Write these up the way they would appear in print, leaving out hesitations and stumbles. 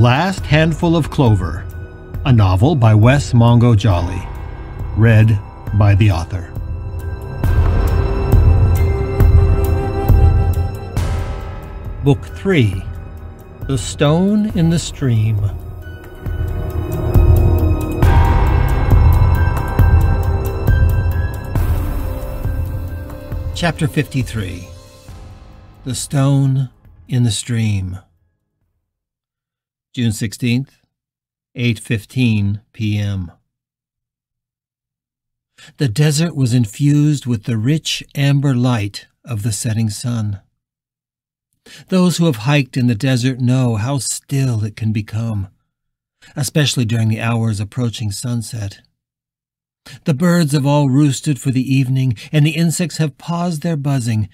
Last Handful of Clover, a novel by Wess Mongo Jolley, read by the author. Book 3, The Stone in the Stream. Chapter 53, The Stone in the Stream. June 16th, 8:15 p.m. The desert was infused with the rich amber light of the setting sun. Those who have hiked in the desert know how still it can become, especially during the hours approaching sunset. The birds have all roosted for the evening, and the insects have paused their buzzing,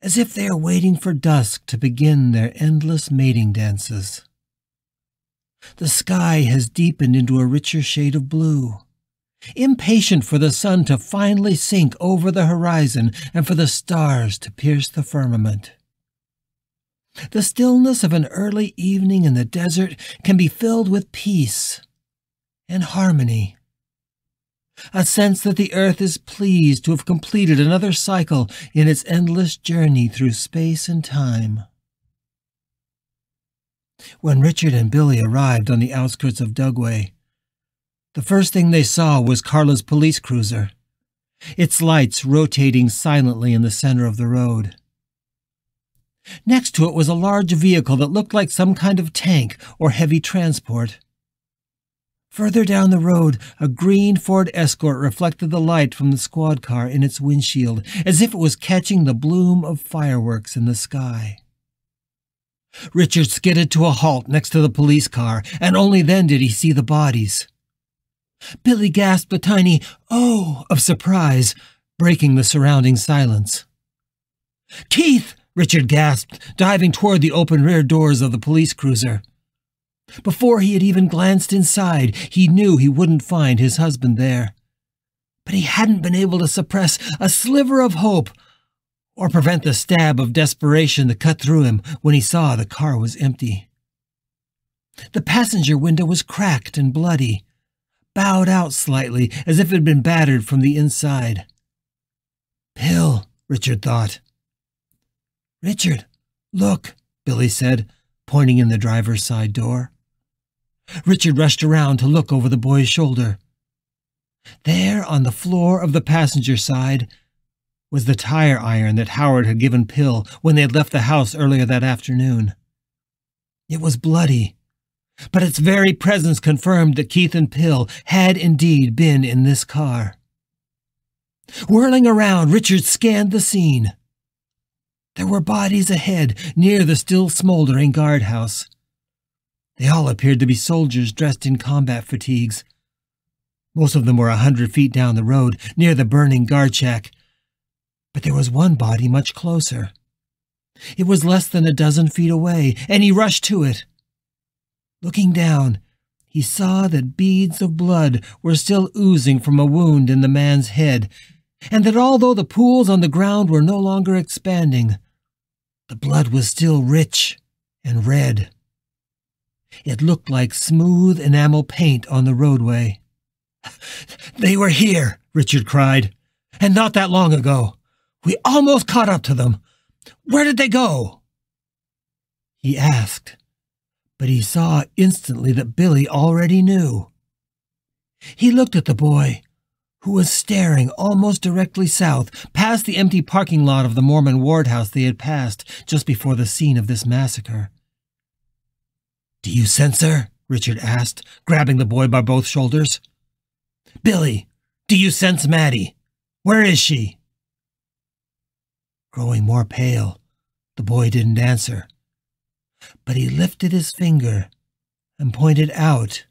as if they are waiting for dusk to begin their endless mating dances. The sky has deepened into a richer shade of blue, impatient for the sun to finally sink over the horizon and for the stars to pierce the firmament. The stillness of an early evening in the desert can be filled with peace and harmony, a sense that the earth is pleased to have completed another cycle in its endless journey through space and time. When Richard and Billy arrived on the outskirts of Dugway, the first thing they saw was Carla's police cruiser, its lights rotating silently in the center of the road. Next to it was a large vehicle that looked like some kind of tank or heavy transport. Further down the road, a green Ford Escort reflected the light from the squad car in its windshield, as if it was catching the bloom of fireworks in the sky. Richard skidded to a halt next to the police car, and only then did he see the bodies. Billy gasped a tiny "oh" of surprise, breaking the surrounding silence. "Keith!" Richard gasped, diving toward the open rear doors of the police cruiser. Before he had even glanced inside, he knew he wouldn't find his husband there. But he hadn't been able to suppress a sliver of hope or prevent the stab of desperation that cut through him when he saw the car was empty. The passenger window was cracked and bloody, bowed out slightly as if it had been battered from the inside. "Pill," Richard thought. "Richard, look," Billy said, pointing in the driver's side door. Richard rushed around to look over the boy's shoulder. There, on the floor of the passenger side, was the tire iron that Howard had given Pill when they had left the house earlier that afternoon. It was bloody, but its very presence confirmed that Keith and Pill had indeed been in this car. Whirling around, Richard scanned the scene. There were bodies ahead, near the still smoldering guardhouse. They all appeared to be soldiers dressed in combat fatigues. Most of them were 100 feet down the road, near the burning guard shack. But there was one body much closer. It was less than a dozen feet away, and he rushed to it. Looking down, he saw that beads of blood were still oozing from a wound in the man's head, and that although the pools on the ground were no longer expanding, the blood was still rich and red. It looked like smooth enamel paint on the roadway. "They were here," Richard cried, "and not that long ago. We almost caught up to them. Where did they go?" He asked, but he saw instantly that Billy already knew. He looked at the boy, who was staring almost directly south, past the empty parking lot of the Mormon ward house they had passed just before the scene of this massacre. "Do you sense her?" Richard asked, grabbing the boy by both shoulders. "Billy, do you sense Maddie? Where is she?" Growing more pale, the boy didn't answer, but he lifted his finger and pointed out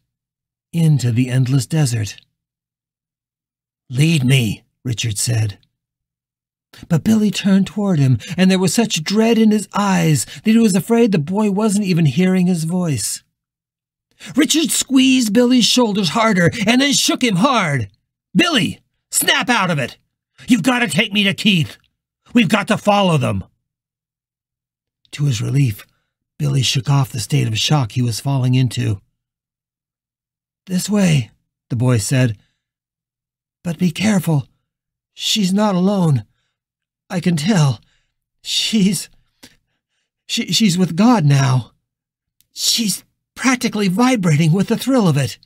into the endless desert. "Lead me," Richard said. But Billy turned toward him, and there was such dread in his eyes that he was afraid the boy wasn't even hearing his voice. Richard squeezed Billy's shoulders harder and then shook him hard. "Billy, snap out of it! You've got to take me to Keith. We've got to follow them." To his relief, Billy shook off the state of shock he was falling into. "This way," the boy said. "But be careful. She's not alone. I can tell. She's with God now. She's practically vibrating with the thrill of it.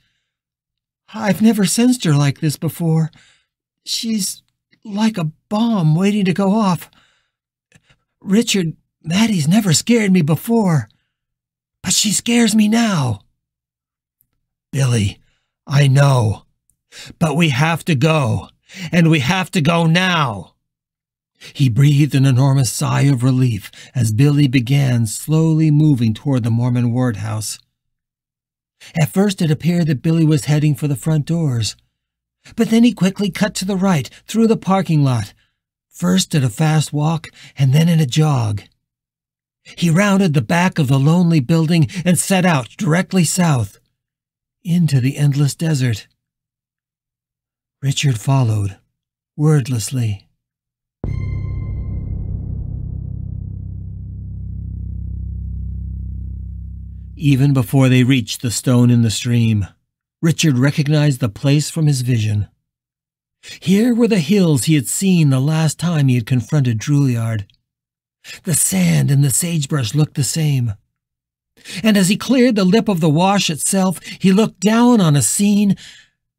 I've never sensed her like this before. She's like a bomb waiting to go off. Richard, Maddie's never scared me before, but she scares me now." "Billy, I know, but we have to go, and we have to go now." He breathed an enormous sigh of relief as Billy began slowly moving toward the Mormon ward house. At first it appeared that Billy was heading for the front doors, but then he quickly cut to the right through the parking lot, first at a fast walk and then in a jog. He rounded the back of the lonely building and set out directly south, into the endless desert. Richard followed, wordlessly. Even before they reached the stone in the stream, Richard recognized the place from his vision. Here were the hills he had seen the last time he had confronted Drouillard. The sand and the sagebrush looked the same. And as he cleared the lip of the wash itself, he looked down on a scene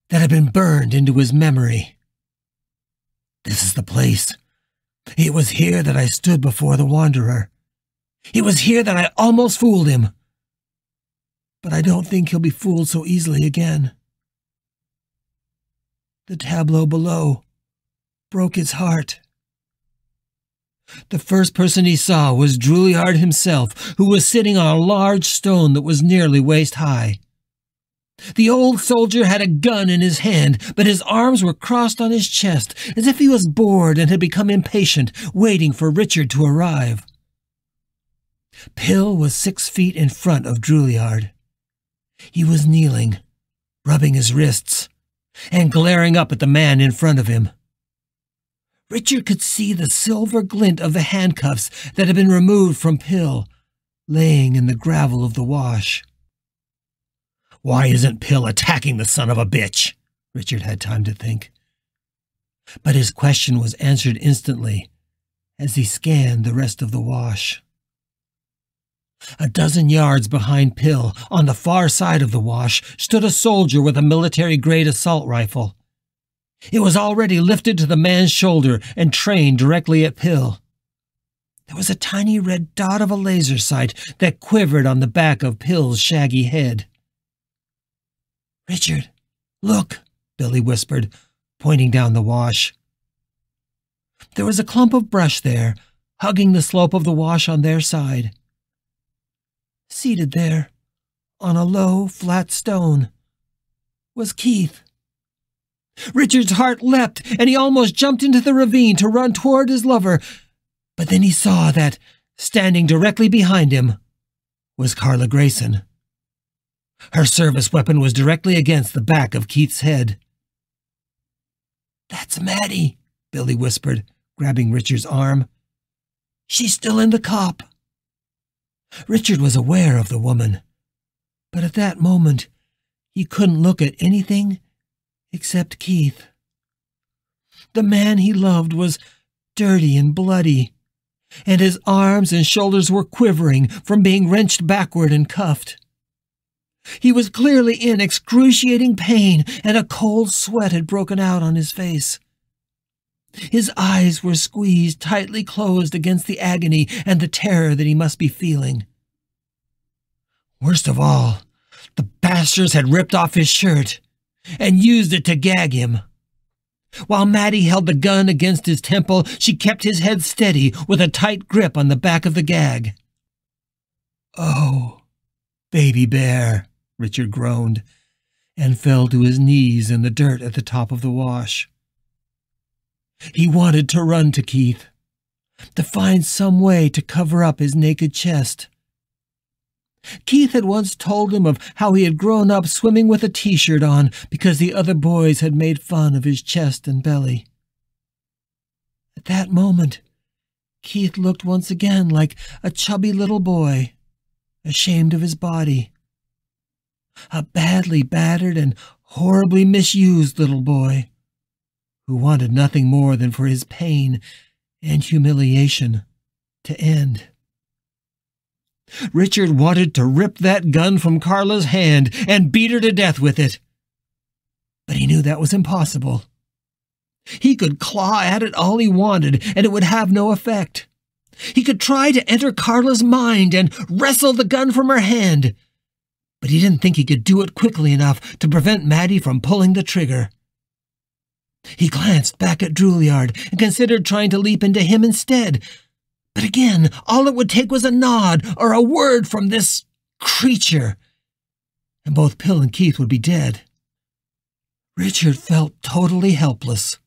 that had been burned into his memory. "This is the place. It was here that I stood before the Wanderer. It was here that I almost fooled him. But I don't think he'll be fooled so easily again." The tableau below broke his heart. The first person he saw was Drouillard himself, who was sitting on a large stone that was nearly waist-high. The old soldier had a gun in his hand, but his arms were crossed on his chest, as if he was bored and had become impatient, waiting for Richard to arrive. Pill was 6 feet in front of Drouillard. He was kneeling, rubbing his wrists, and glaring up at the man in front of him. Richard could see the silver glint of the handcuffs that had been removed from Pill, laying in the gravel of the wash. "Why isn't Pill attacking the son of a bitch?" Richard had time to think. But his question was answered instantly as he scanned the rest of the wash. A dozen yards behind Pill, on the far side of the wash, stood a soldier with a military-grade assault rifle. It was already lifted to the man's shoulder and trained directly at Pill. There was a tiny red dot of a laser sight that quivered on the back of Pill's shaggy head. "Richard, look," Billy whispered, pointing down the wash. There was a clump of brush there, hugging the slope of the wash on their side. Seated there, on a low, flat stone, was Keith. Richard's heart leapt, and he almost jumped into the ravine to run toward his lover, but then he saw that, standing directly behind him, was Carla Grayson. Her service weapon was directly against the back of Keith's head. "That's Maddie," Billy whispered, grabbing Richard's arm. "She's still in the cop." Richard was aware of the woman, but at that moment he couldn't look at anything except Keith. The man he loved was dirty and bloody, and his arms and shoulders were quivering from being wrenched backward and cuffed. He was clearly in excruciating pain, and a cold sweat had broken out on his face. His eyes were squeezed tightly closed against the agony and the terror that he must be feeling. Worst of all, the bastards had ripped off his shirt and used it to gag him. While Maddie held the gun against his temple, she kept his head steady with a tight grip on the back of the gag. "Oh, baby bear," Richard groaned, and fell to his knees in the dirt at the top of the wash. He wanted to run to Keith, to find some way to cover up his naked chest. Keith had once told him of how he had grown up swimming with a t-shirt on because the other boys had made fun of his chest and belly. At that moment, Keith looked once again like a chubby little boy, ashamed of his body. A badly battered and horribly misused little boy who wanted nothing more than for his pain and humiliation to end. Richard wanted to rip that gun from Carla's hand and beat her to death with it. But he knew that was impossible. He could claw at it all he wanted, and it would have no effect. He could try to enter Carla's mind and wrestle the gun from her hand, but he didn't think he could do it quickly enough to prevent Maddie from pulling the trigger. He glanced back at Juilliard and considered trying to leap into him instead. But again, all it would take was a nod or a word from this creature, and both Pill and Keith would be dead. Richard felt totally helpless,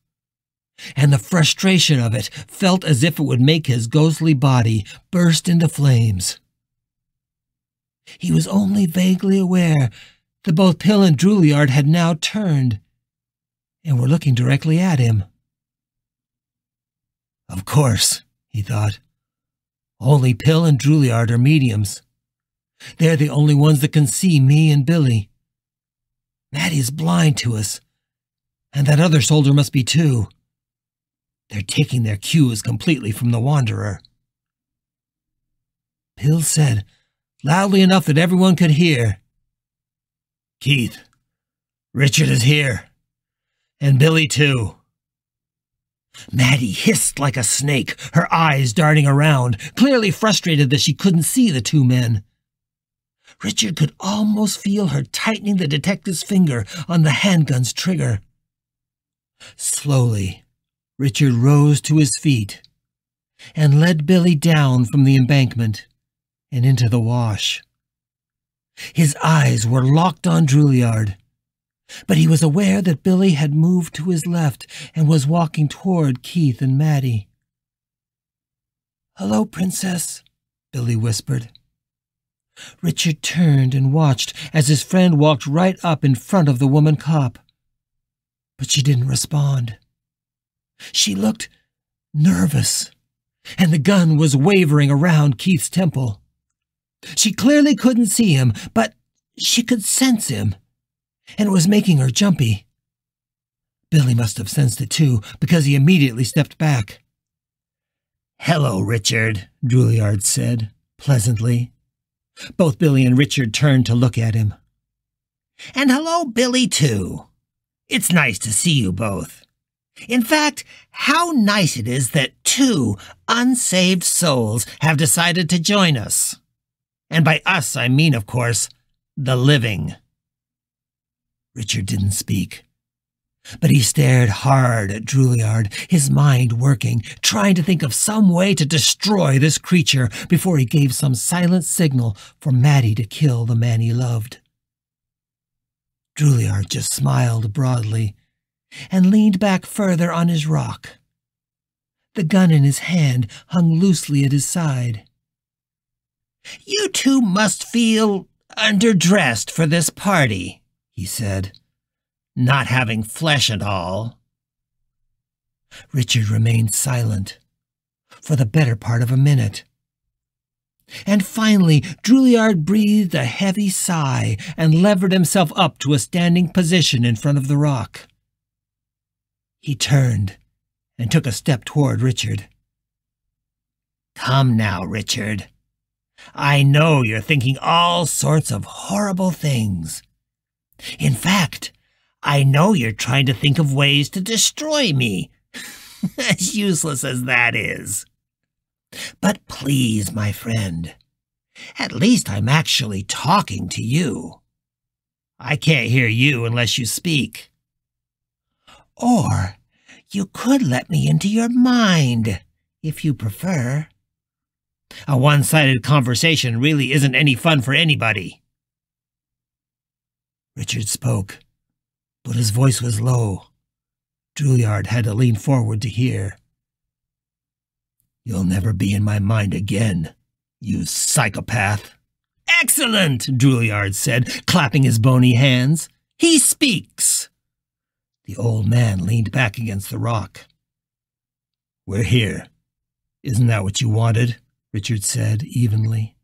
and the frustration of it felt as if it would make his ghostly body burst into flames. He was only vaguely aware that both Pill and Juilliard had now turned and were looking directly at him. Of course, he thought. Only Pill and Juilliard are mediums. They're the only ones that can see me and Billy. Maddie is blind to us, and that other soldier must be too. They're taking their cues completely from the Wanderer. Pill said, loudly enough that everyone could hear, "Keith, Richard is here, and Billy too." Maddie hissed like a snake, her eyes darting around, clearly frustrated that she couldn't see the two men. Richard could almost feel her tightening the detective's finger on the handgun's trigger. Slowly, Richard rose to his feet and led Billy down from the embankment and into the wash. His eyes were locked on Juilliard, but he was aware that Billy had moved to his left and was walking toward Keith and Maddie. "Hello, Princess," Billy whispered. Richard turned and watched as his friend walked right up in front of the woman cop, but she didn't respond. She looked nervous, and the gun was wavering around Keith's temple. She clearly couldn't see him, but she could sense him, and it was making her jumpy. Billy must have sensed it too, because he immediately stepped back. "Hello, Richard," Juilliard said, pleasantly. Both Billy and Richard turned to look at him. "And hello, Billy, too. It's nice to see you both. In fact, how nice it is that two unsaved souls have decided to join us. And by us, I mean, of course, the living." Richard didn't speak, but he stared hard at Juilliard, his mind working, trying to think of some way to destroy this creature before he gave some silent signal for Maddie to kill the man he loved. Juilliard just smiled broadly and leaned back further on his rock. The gun in his hand hung loosely at his side. "You two must feel underdressed for this party," he said. "Not having flesh and all." Richard remained silent for the better part of a minute. And finally, Juilliard breathed a heavy sigh and levered himself up to a standing position in front of the rock. He turned and took a step toward Richard. "Come now, Richard. I know you're thinking all sorts of horrible things. In fact, I know you're trying to think of ways to destroy me, as useless as that is. But please, my friend, at least I'm actually talking to you. I can't hear you unless you speak. Or you could let me into your mind, if you prefer. A one-sided conversation really isn't any fun for anybody." Richard spoke, but his voice was low. Juilliard had to lean forward to hear. "You'll never be in my mind again, you psychopath." "Excellent," Juilliard said, clapping his bony hands. "He speaks." The old man leaned back against the rock. "We're here. Isn't that what you wanted?" Richard said evenly.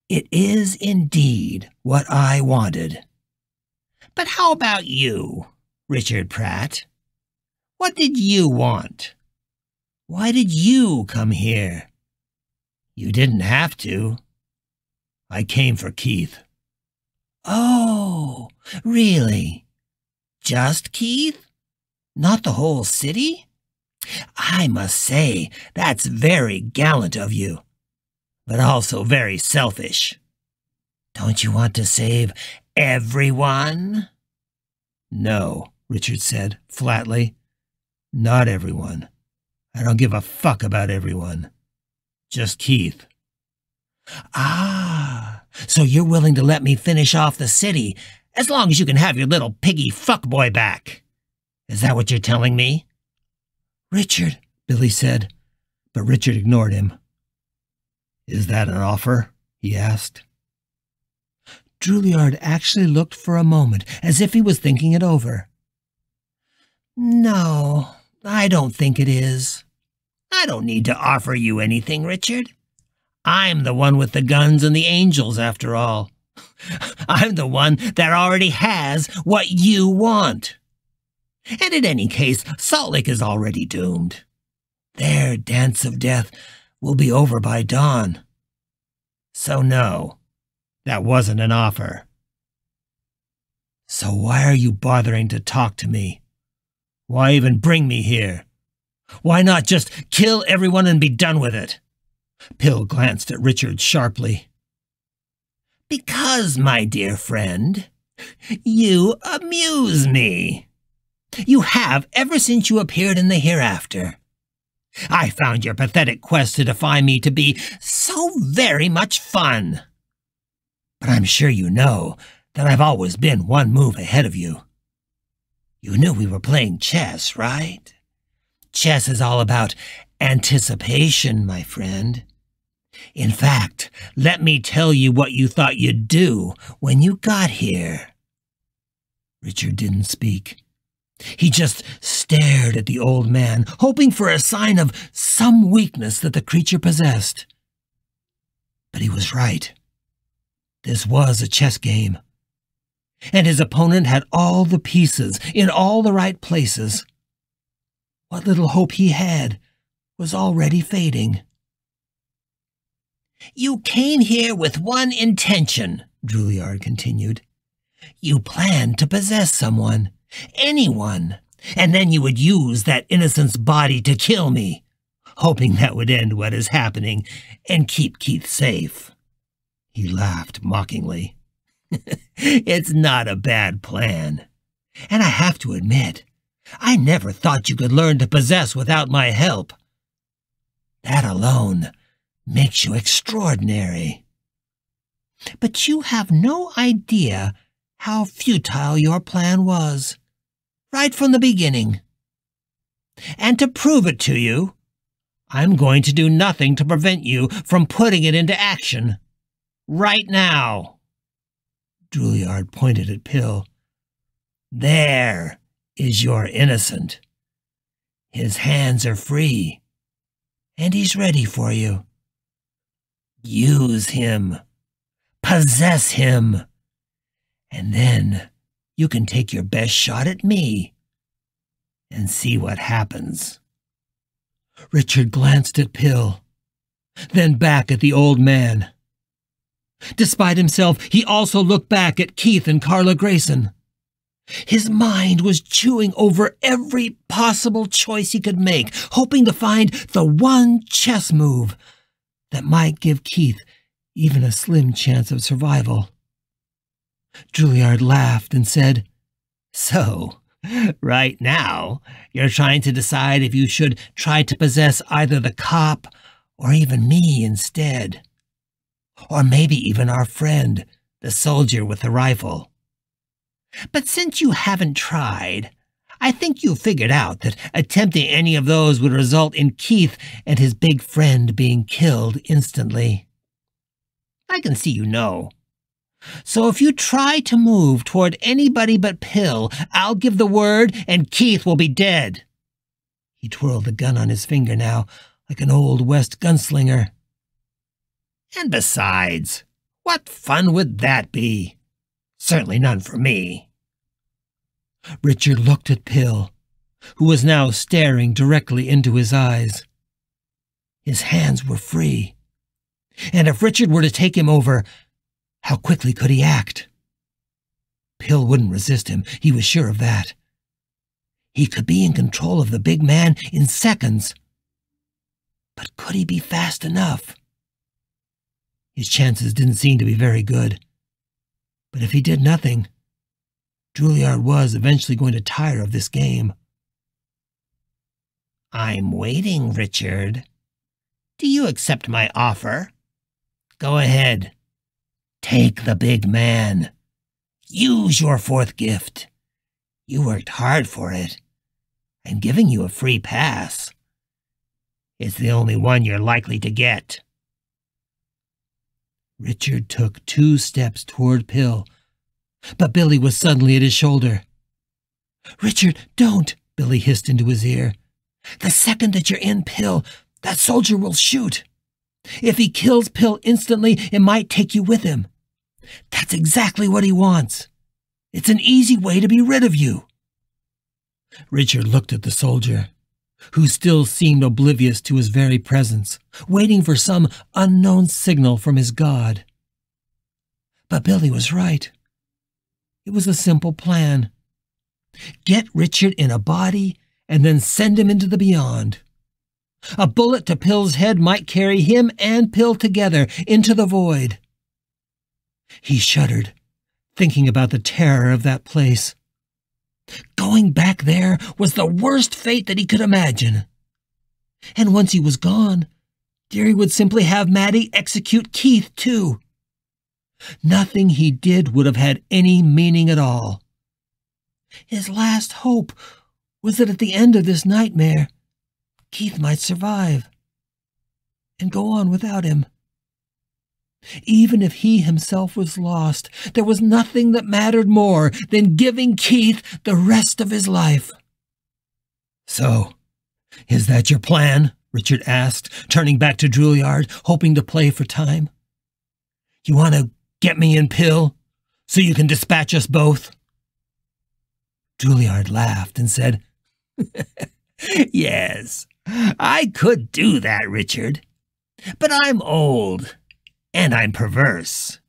It is indeed what I wanted. But how about you, Richard Pratt? What did you want? Why did you come here? You didn't have to. I came for Keith. Oh, really? Just Keith? Not the whole city? I must say, that's very gallant of you, but also very selfish. Don't you want to save everyone? No, Richard said flatly. Not everyone. I don't give a fuck about everyone. Just Keith. Ah, so you're willing to let me finish off the city, as long as you can have your little piggy fuckboy back. Is that what you're telling me? Richard, Billy said, but Richard ignored him. Is that an offer? He asked. Juilliard actually looked for a moment, as if he was thinking it over. No, I don't think it is. I don't need to offer you anything, Richard. I'm the one with the guns and the angels, after all. I'm the one that already has what you want. And in any case, Salt Lake is already doomed. Their dance of death will be over by dawn. So no, that wasn't an offer. So why are you bothering to talk to me? Why even bring me here? Why not just kill everyone and be done with it? Pill glanced at Richard sharply. Because, my dear friend, you amuse me. You have ever since you appeared in the hereafter. I found your pathetic quest to defy me to be so very much fun. But I'm sure you know that I've always been one move ahead of you. You knew we were playing chess, right? Chess is all about anticipation, my friend. In fact, let me tell you what you thought you'd do when you got here. Richard didn't speak. He just stared at the old man, hoping for a sign of some weakness that the creature possessed. But he was right. This was a chess game. And his opponent had all the pieces in all the right places. What little hope he had was already fading. You came here with one intention, Juilliard continued. You planned to possess someone, anyone, and then you would use that innocent's body to kill me, hoping that would end what is happening and keep Keith safe. He laughed mockingly. It's not a bad plan. And I have to admit, I never thought you could learn to possess without my help. That alone makes you extraordinary. But you have no idea how futile your plan was, right from the beginning. And to prove it to you, I'm going to do nothing to prevent you from putting it into action. Right now. Juilliard pointed at Pill. There is your innocent. His hands are free, and he's ready for you. Use him. Possess him. And then you can take your best shot at me and see what happens. Richard glanced at Pill, then back at the old man. Despite himself, he also looked back at Keith and Carla Grayson. His mind was chewing over every possible choice he could make, hoping to find the one chess move that might give Keith even a slim chance of survival. Juilliard laughed and said, So, right now, you're trying to decide if you should try to possess either the cop or even me instead. Or maybe even our friend, the soldier with the rifle. But since you haven't tried, I think you figured out that attempting any of those would result in Keith and his big friend being killed instantly. I can see you know. So if you try to move toward anybody but Pill, I'll give the word and Keith will be dead. He twirled the gun on his finger now, like an old West gunslinger. And besides, What fun would that be? Certainly none for me. Richard looked at Pill, who was now staring directly into his eyes. His hands were free, and if Richard were to take him over, how quickly could he act? Pill wouldn't resist him, he was sure of that. He could be in control of the big man in seconds. But could he be fast enough? His chances didn't seem to be very good. But if he did nothing, Juilliard was eventually going to tire of this game. I'm waiting, Richard. Do you accept my offer? Go ahead. Take the big man. Use your fourth gift. You worked hard for it. I'm giving you a free pass. It's the only one you're likely to get. Richard took 2 steps toward Pill, but Billy was suddenly at his shoulder. Richard, don't, Billy hissed into his ear. The second that you're in Pill, that soldier will shoot. If he kills Pill instantly, it might take you with him. That's exactly what he wants. It's an easy way to be rid of you. Richard looked at the soldier, who still seemed oblivious to his very presence, waiting for some unknown signal from his god. But Billy was right. It was a simple plan. Get Richard in a body and then send him into the beyond. A bullet to Pill's head might carry him and Pill together into the void. He shuddered, thinking about the terror of that place. Going back there was the worst fate that he could imagine. And once he was gone, Deary would simply have Maddie execute Keith, too. Nothing he did would have had any meaning at all. His last hope was that at the end of this nightmare, Keith might survive and go on without him. Even if he himself was lost, there was nothing that mattered more than giving Keith the rest of his life. So, is that your plan? Richard asked, turning back to Juilliard, hoping to play for time. You want to get me in Pill so you can dispatch us both? Juilliard laughed and said, Yes, I could do that, Richard. But I'm old. And I'm perverse,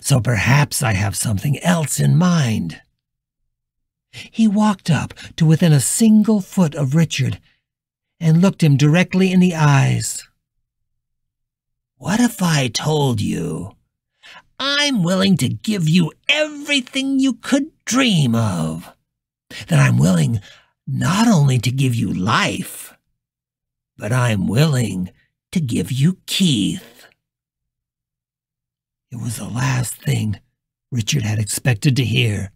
so perhaps I have something else in mind. He walked up to within a single foot of Richard and looked him directly in the eyes. What if I told you I'm willing to give you everything you could dream of? That I'm willing not only to give you life, but I'm willing to give you Keith. It was the last thing Richard had expected to hear.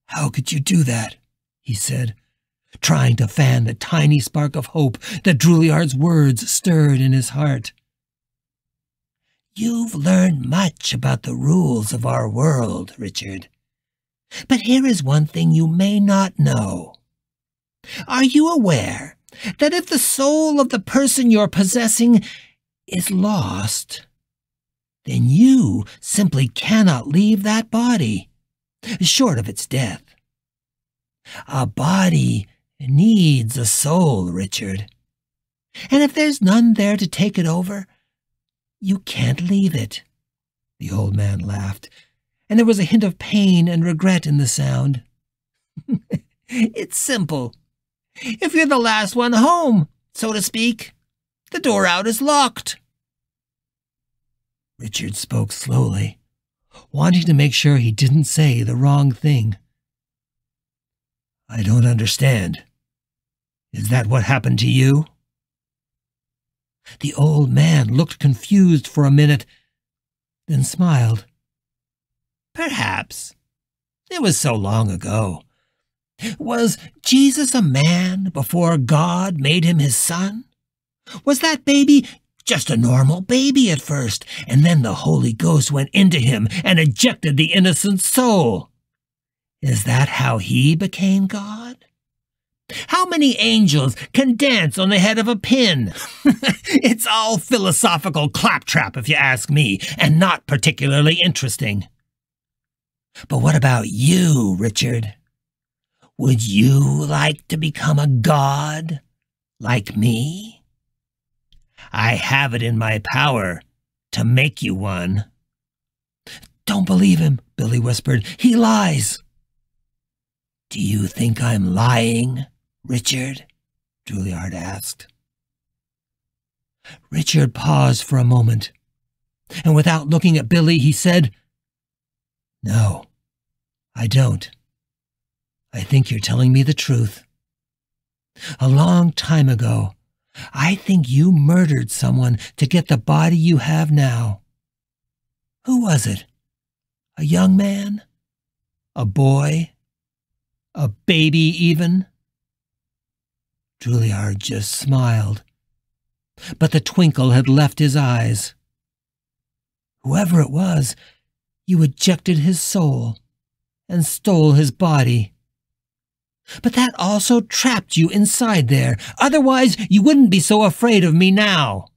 How could you do that? He said, trying to fan the tiny spark of hope that Juilliard's words stirred in his heart. You've learned much about the rules of our world, Richard. But here is one thing you may not know. Are you aware that if the soul of the person you're possessing is lost, then you simply cannot leave that body, short of its death? A body needs a soul, Richard. And if there's none there to take it over, you can't leave it. The old man laughed, and there was a hint of pain and regret in the sound. It's simple. If you're the last one home, so to speak, the door out is locked. Richard spoke slowly, wanting to make sure he didn't say the wrong thing. I don't understand. Is that what happened to you? The old man looked confused for a minute, then smiled. Perhaps. It was so long ago. Was Jesus a man before God made him his son? Was that baby just a normal baby at first, and then the Holy Ghost went into him and ejected the innocent soul? Is that how he became God? How many angels can dance on the head of a pin? It's all philosophical claptrap, if you ask me, and not particularly interesting. But what about you, Richard? Would you like to become a god like me? I have it in my power to make you one. Don't believe him, Billy whispered. He lies. Do you think I'm lying, Richard? Juilliard asked. Richard paused for a moment, and without looking at Billy, he said, No, I don't. I think you're telling me the truth. A long time ago, I think you murdered someone to get the body you have now. Who was it? A young man? A boy? A baby even? Juilliard just smiled, but the twinkle had left his eyes. Whoever it was, you ejected his soul and stole his body. But that also trapped you inside there. Otherwise, you wouldn't be so afraid of me now.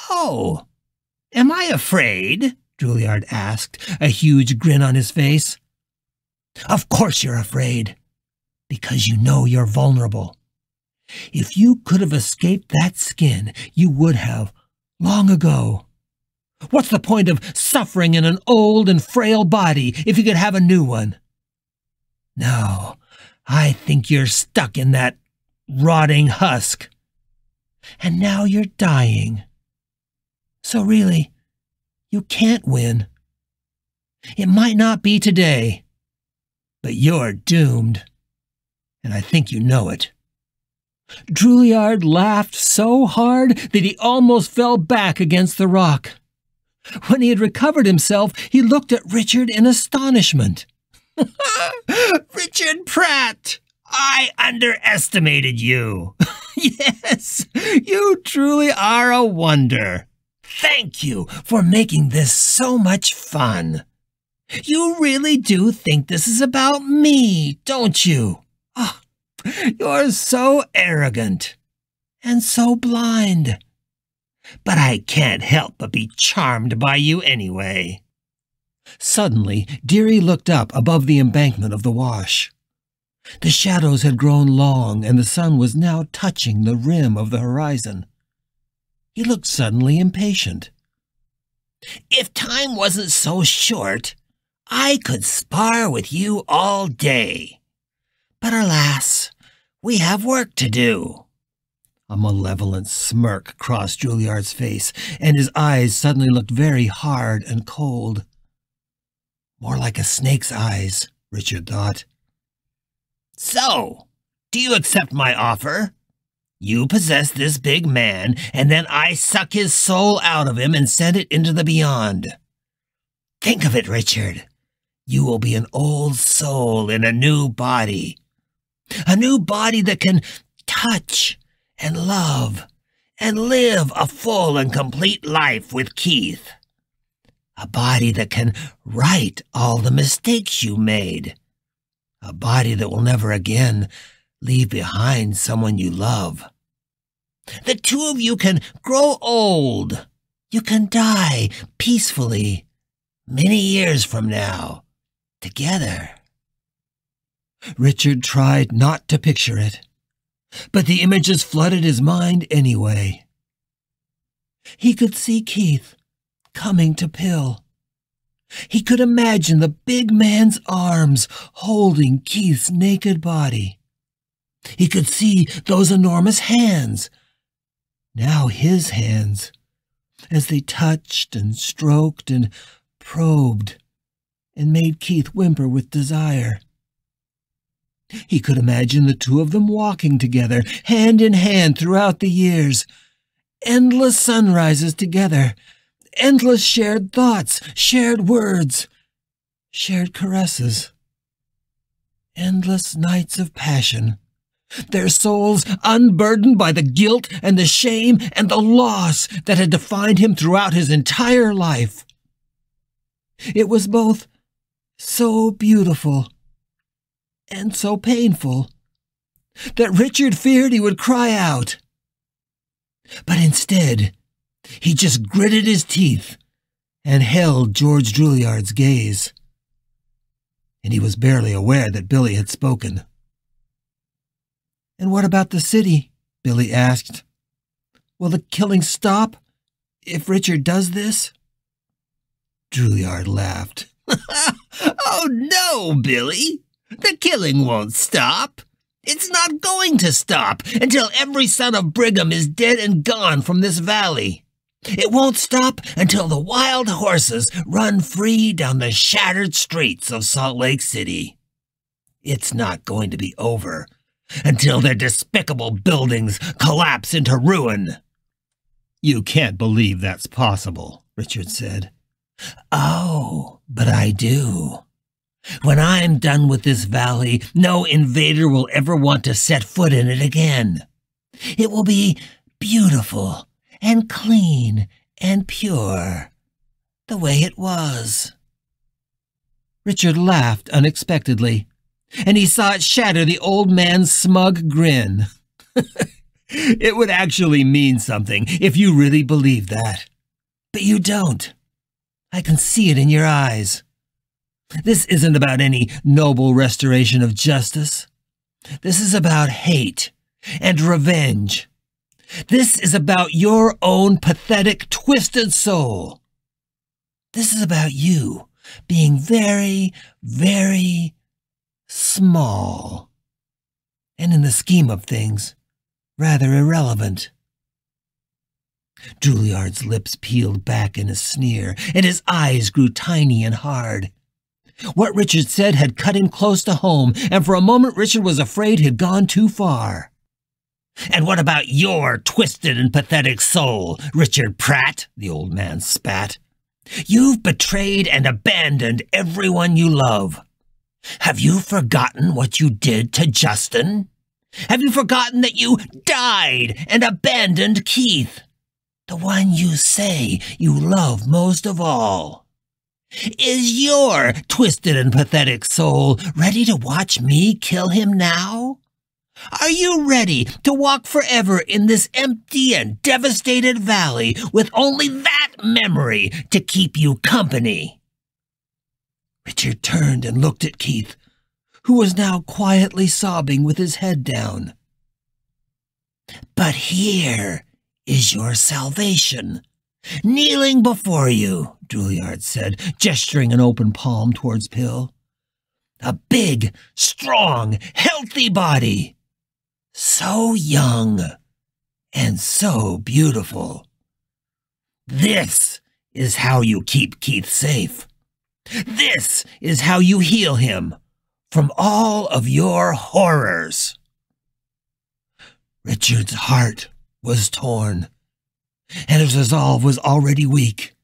Oh, am I afraid? Juilliard asked, a huge grin on his face. Of course you're afraid, because you know you're vulnerable. If you could have escaped that skin, you would have, long ago. What's the point of suffering in an old and frail body if you could have a new one? No, I think you're stuck in that rotting husk. And now you're dying. So really, you can't win. It might not be today, but you're doomed. And I think you know it. Juilliard laughed so hard that he almost fell back against the rock. When he had recovered himself, he looked at Richard in astonishment. Richard Pratt! I underestimated you. Yes, you truly are a wonder. Thank you for making this so much fun. You really do think this is about me, don't you? Oh, you're so arrogant and so blind. But I can't help but be charmed by you anyway. Suddenly, Dearie looked up above the embankment of the wash. The shadows had grown long, and the sun was now touching the rim of the horizon. He looked suddenly impatient. If time wasn't so short, I could spar with you all day. But alas, we have work to do. A malevolent smirk crossed Juilliard's face, and his eyes suddenly looked very hard and cold. More like a snake's eyes, Richard thought. So, do you accept my offer? You possess this big man, and then I suck his soul out of him and send it into the beyond. Think of it, Richard. You will be an old soul in a new body. A new body that can touch and love and live a full and complete life with Keith. A body that can right all the mistakes you made. A body that will never again leave behind someone you love. The two of you can grow old. You can die peacefully many years from now, together. Richard tried not to picture it, but the images flooded his mind anyway. He could see Keith coming to Pill. He could imagine the big man's arms holding Keith's naked body. He could see those enormous hands, now his hands, as they touched and stroked and probed and made Keith whimper with desire. He could imagine the two of them walking together, hand in hand throughout the years, endless sunrises together, endless shared thoughts, shared words, shared caresses, endless nights of passion, their souls unburdened by the guilt and the shame and the loss that had defined him throughout his entire life. It was both so beautiful and so painful that Richard feared he would cry out. But instead, he just gritted his teeth and held George Drouillard's gaze. And he was barely aware that Billy had spoken. "And what about the city?" Billy asked. "Will the killing stop if Richard does this?" Drouillard laughed. "Oh no, Billy! The killing won't stop. It's not going to stop until every son of Brigham is dead and gone from this valley. It won't stop until the wild horses run free down the shattered streets of Salt Lake City. It's not going to be over until their despicable buildings collapse into ruin." "You can't believe that's possible," Richard said. "Oh, but I do. When I'm done with this valley, no invader will ever want to set foot in it again. It will be beautiful and clean and pure, the way it was." Richard laughed unexpectedly, and he saw it shatter the old man's smug grin. "It would actually mean something if you really believed that. But you don't. I can see it in your eyes. This isn't about any noble restoration of justice. This is about hate and revenge. This is about your own pathetic, twisted soul. This is about you being very, very small, and in the scheme of things, rather irrelevant." Drouillard's lips peeled back in a sneer, and his eyes grew tiny and hard. What Richard said had cut him close to home, and for a moment Richard was afraid he'd gone too far. "And what about your twisted and pathetic soul, Richard Pratt?" the old man spat. "You've betrayed and abandoned everyone you love. Have you forgotten what you did to Justin? Have you forgotten that you died and abandoned Keith, the one you say you love most of all? Is your twisted and pathetic soul ready to watch me kill him now? Are you ready to walk forever in this empty and devastated valley with only that memory to keep you company?" Richard turned and looked at Keith, who was now quietly sobbing with his head down. "But here is your salvation, kneeling before you," Drouillard said, gesturing an open palm towards Pill. "A big, strong, healthy body. So young and so beautiful. This is how you keep Keith safe. This is how you heal him from all of your horrors." Richard's heart was torn, and his resolve was already weak.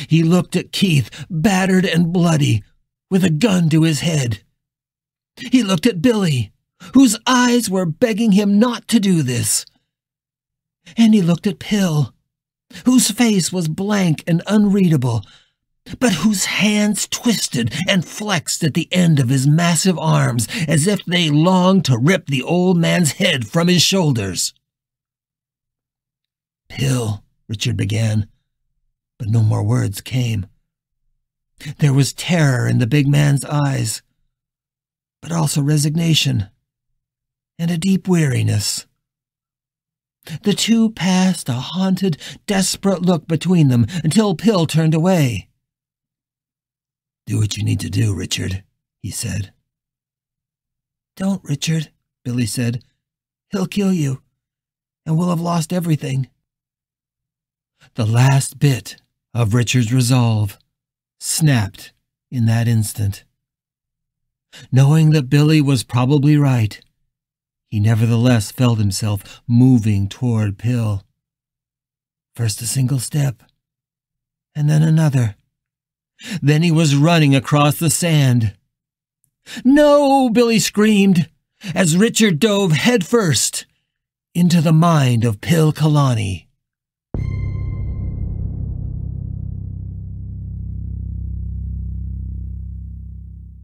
He looked at Keith, battered and bloody, with a gun to his head. He looked at Billy, whose eyes were begging him not to do this. And he looked at Pill, whose face was blank and unreadable, but whose hands twisted and flexed at the end of his massive arms as if they longed to rip the old man's head from his shoulders. "Pill," Richard began, but no more words came. There was terror in the big man's eyes, but also resignation and a deep weariness. The two passed a haunted, desperate look between them until Pill turned away. "Do what you need to do, Richard," he said. "Don't, Richard," Billy said. "He'll kill you, and we'll have lost everything." The last bit of Richard's resolve snapped in that instant. Knowing that Billy was probably right, he nevertheless felt himself moving toward Pill. First a single step, and then another. Then he was running across the sand. "No!" Billy screamed, as Richard dove headfirst into the mind of Pill Kalani.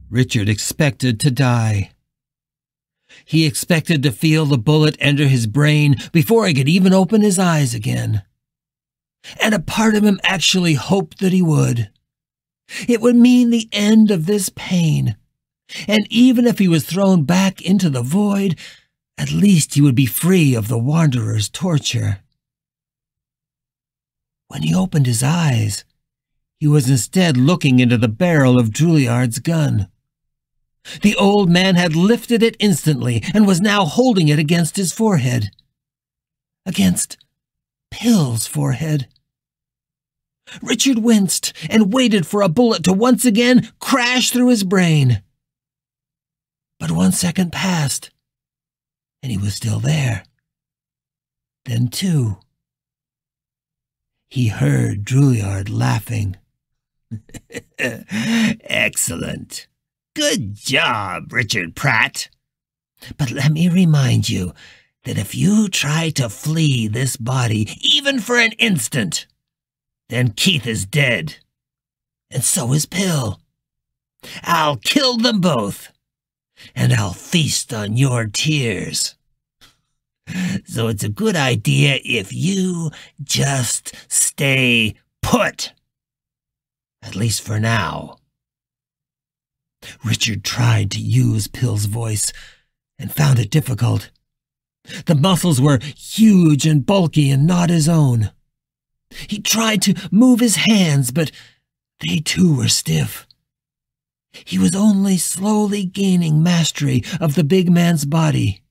Richard expected to die. He expected to feel the bullet enter his brain before he could even open his eyes again. And a part of him actually hoped that he would. It would mean the end of this pain, and even if he was thrown back into the void, at least he would be free of the Wanderer's torture. When he opened his eyes, he was instead looking into the barrel of Juilliard's gun. The old man had lifted it instantly and was now holding it against his forehead. Against Pill's forehead. Richard winced and waited for a bullet to once again crash through his brain. But 1 second passed, and he was still there. Then 2. He heard Juilliard laughing. Excellent. Good job, Richard Pratt. But let me remind you that if you try to flee this body, even for an instant, then Keith is dead. And so is Pill. I'll kill them both, and I'll feast on your tears. So it's a good idea if you just stay put. At least for now. Richard tried to use Pill's voice and found it difficult. The muscles were huge and bulky and not his own. He tried to move his hands, but they too were stiff. He was only slowly gaining mastery of the big man's body.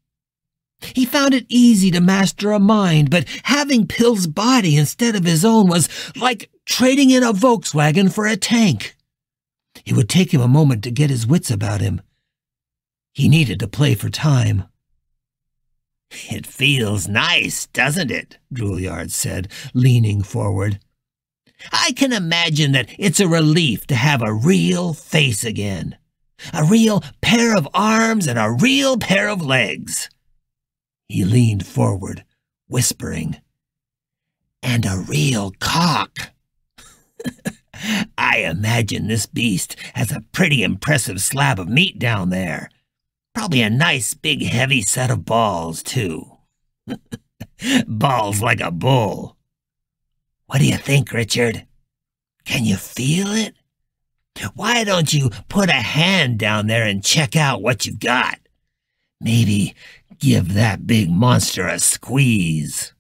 He found it easy to master a mind, but having Pill's body instead of his own was like trading in a Volkswagen for a tank. It would take him a moment to get his wits about him. He needed to play for time. It feels nice, doesn't it? Juilliard said, leaning forward. I can imagine that it's a relief to have a real face again. A real pair of arms and a real pair of legs. He leaned forward, whispering. And a real cock. I imagine this beast has a pretty impressive slab of meat down there. Probably a nice big heavy set of balls, too. Balls like a bull. What do you think, Richard? Can you feel it? Why don't you put a hand down there and check out what you've got? Maybe give that big monster a squeeze.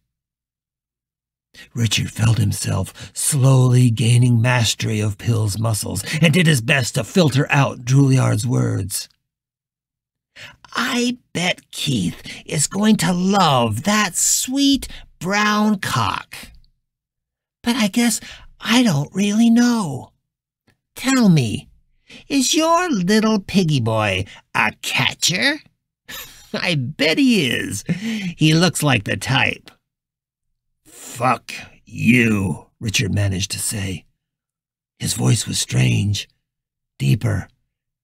Richard felt himself slowly gaining mastery of Pill's muscles and did his best to filter out Juilliard's words. I bet Keith is going to love that sweet brown cock. But I guess I don't really know. Tell me, is your little piggy boy a catcher? I bet he is. He looks like the type. Fuck you, Richard managed to say. His voice was strange, deeper,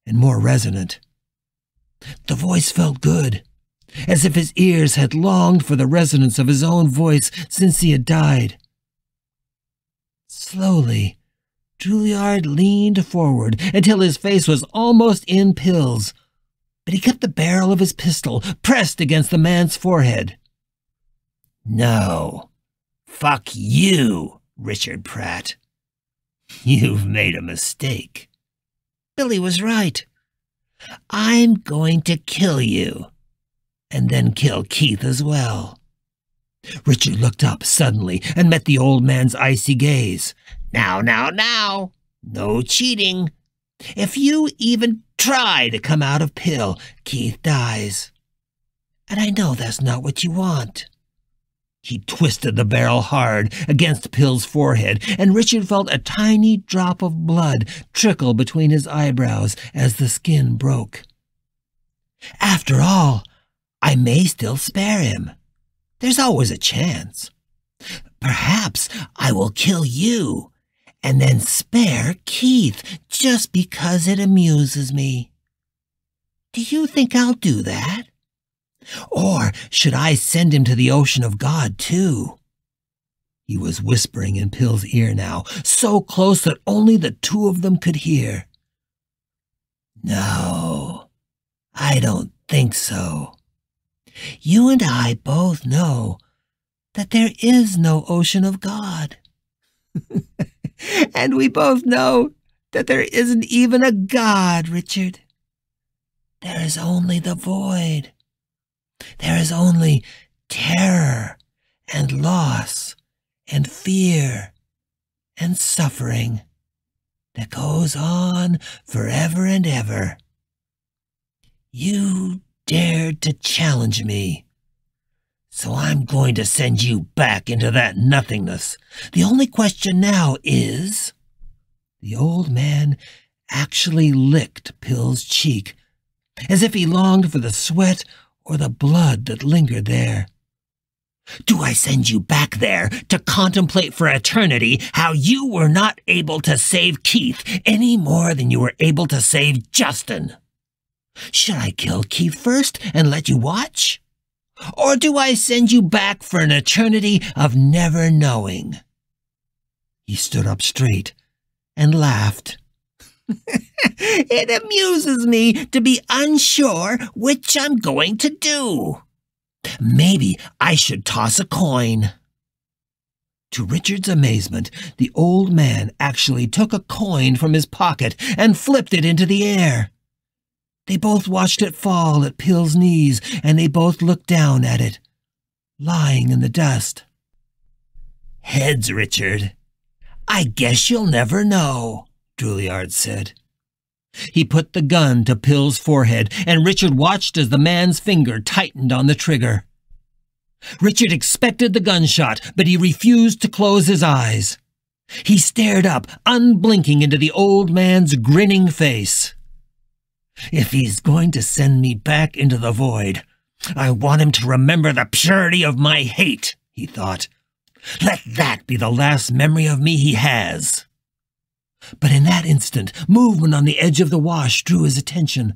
and more resonant. The voice felt good, as if his ears had longed for the resonance of his own voice since he had died. Slowly, Juilliard leaned forward until his face was almost in Pill's, but he kept the barrel of his pistol pressed against the man's forehead. No, fuck you, Richard Pratt. You've made a mistake. Billy was right. I'm going to kill you, and then kill Keith as well. Richard looked up suddenly and met the old man's icy gaze. Now, no cheating. If you even try to come out of Pill, Keith dies. And I know that's not what you want. He twisted the barrel hard against Pill's forehead, and Richard felt a tiny drop of blood trickle between his eyebrows as the skin broke. After all, I may still spare him. There's always a chance. Perhaps I will kill you, and then spare Keith just because it amuses me. Do you think I'll do that? Or should I send him to the ocean of God, too? He was whispering in Pill's ear now, so close that only the two of them could hear. No, I don't think so. You and I both know that there is no ocean of God. And we both know that there isn't even a God, Richard. There is only the void. There is only terror and loss and fear and suffering that goes on forever and ever. You dared to challenge me, so I'm going to send you back into that nothingness. The only question now is..." The old man actually licked Pill's cheek, as if he longed for the sweat or the blood that lingered there. "Do I send you back there to contemplate for eternity how you were not able to save Keith any more than you were able to save Justin? Should I kill Keith first and let you watch? Or do I send you back for an eternity of never knowing?" He stood up straight and laughed. "It amuses me to be unsure which I'm going to do. Maybe I should toss a coin." To Richard's amazement, the old man actually took a coin from his pocket and flipped it into the air. They both watched it fall at Pill's knees, and they both looked down at it, lying in the dust. "Heads, Richard. I guess you'll never know," Drouillard said. He put the gun to Pill's forehead, and Richard watched as the man's finger tightened on the trigger. Richard expected the gunshot, but he refused to close his eyes. He stared up, unblinking, into the old man's grinning face. "If he's going to send me back into the void, I want him to remember the purity of my hate," he thought. "Let that be the last memory of me he has." But in that instant, movement on the edge of the wash drew his attention.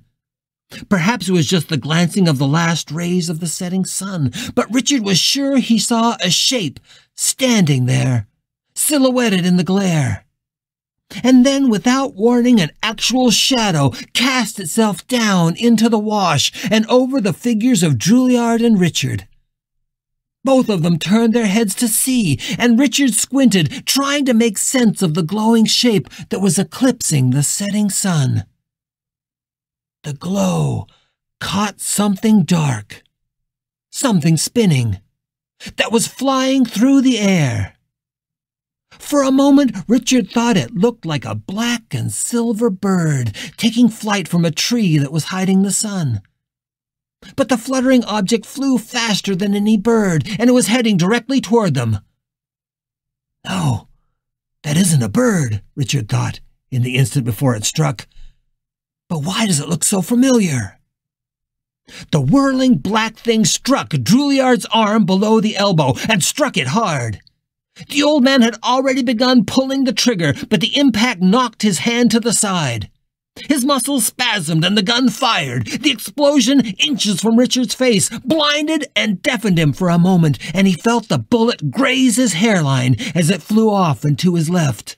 Perhaps it was just the glancing of the last rays of the setting sun, but Richard was sure he saw a shape standing there, silhouetted in the glare. And then, without warning, an actual shadow cast itself down into the wash and over the figures of Drouillard and Richard. Both of them turned their heads to see, and Richard squinted, trying to make sense of the glowing shape that was eclipsing the setting sun. The glow caught something dark, something spinning, that was flying through the air. For a moment, Richard thought it looked like a black and silver bird taking flight from a tree that was hiding the sun. But the fluttering object flew faster than any bird, and it was heading directly toward them. "No, that isn't a bird," Richard thought, in the instant before it struck. "But why does it look so familiar?" The whirling black thing struck Drouillard's arm below the elbow, and struck it hard. The old man had already begun pulling the trigger, but the impact knocked his hand to the side. His muscles spasmed and the gun fired. The explosion, inches from Richard's face, blinded and deafened him for a moment, and he felt the bullet graze his hairline as it flew off and to his left.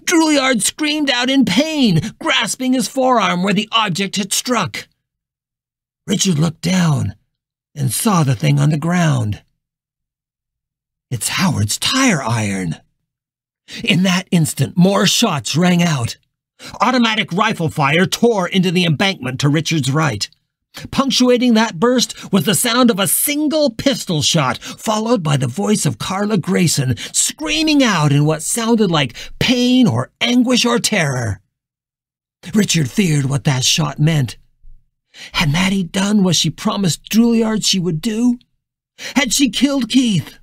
Drouillard screamed out in pain, grasping his forearm where the object had struck. Richard looked down and saw the thing on the ground. It's Howard's tire iron. In that instant, more shots rang out. Automatic rifle fire tore into the embankment to Richard's right. Punctuating that burst was the sound of a single pistol shot, followed by the voice of Carla Grayson, screaming out in what sounded like pain or anguish or terror. Richard feared what that shot meant. Had Maddie done what she promised Drouillard she would do? Had she killed Keith?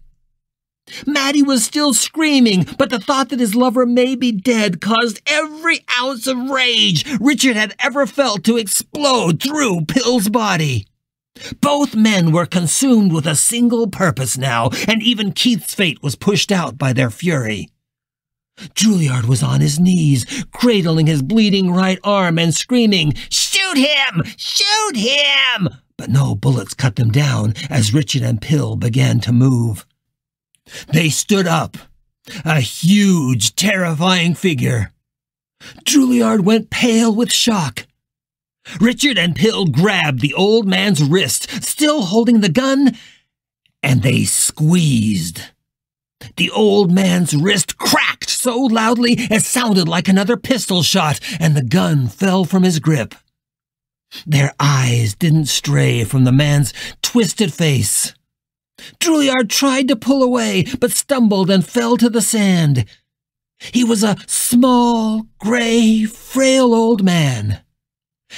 Maddie was still screaming, but the thought that his lover may be dead caused every ounce of rage Richard had ever felt to explode through Pill's body. Both men were consumed with a single purpose now, and even Keith's fate was pushed out by their fury. Drouillard was on his knees, cradling his bleeding right arm and screaming, "Shoot him! Shoot him!" But no bullets cut them down as Richard and Pill began to move. They stood up, a huge, terrifying figure. Drouillard went pale with shock. Richard and Pill grabbed the old man's wrist, still holding the gun, and they squeezed. The old man's wrist cracked so loudly it sounded like another pistol shot, and the gun fell from his grip. Their eyes didn't stray from the man's twisted face. Drouillard tried to pull away, but stumbled and fell to the sand. He was a small, gray, frail old man,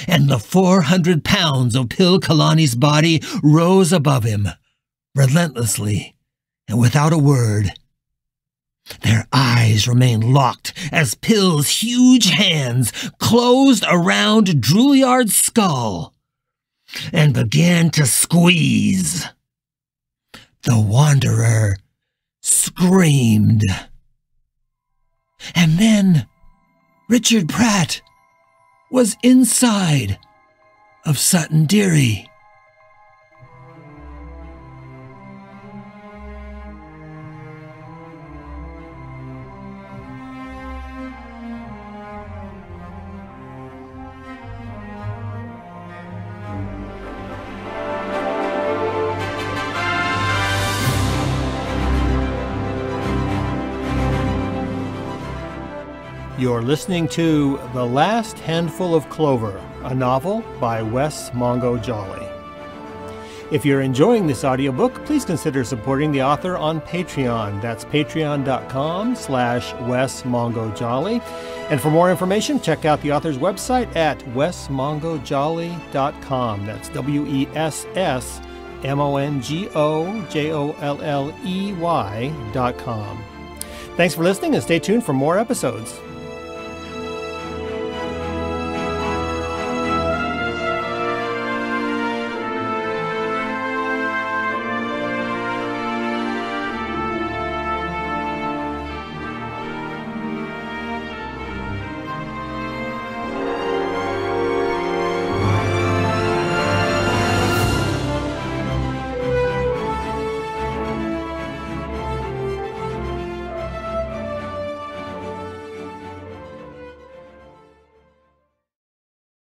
and the 400 pounds of Pill Kalani's body rose above him, relentlessly and without a word. Their eyes remained locked as Pill's huge hands closed around Drouillard's skull and began to squeeze. The Wanderer screamed. And then Richard Pratt was inside of Sutton Deary. You're listening to The Last Handful of Clover, a novel by Wess Mongo Jolley. If you're enjoying this audiobook, please consider supporting the author on Patreon. That's patreon.com/Wess Mongo Jolley. And for more information, check out the author's website at wessmongojolly.com. That's WESSMONGOJOLLEY.com. Thanks for listening and stay tuned for more episodes.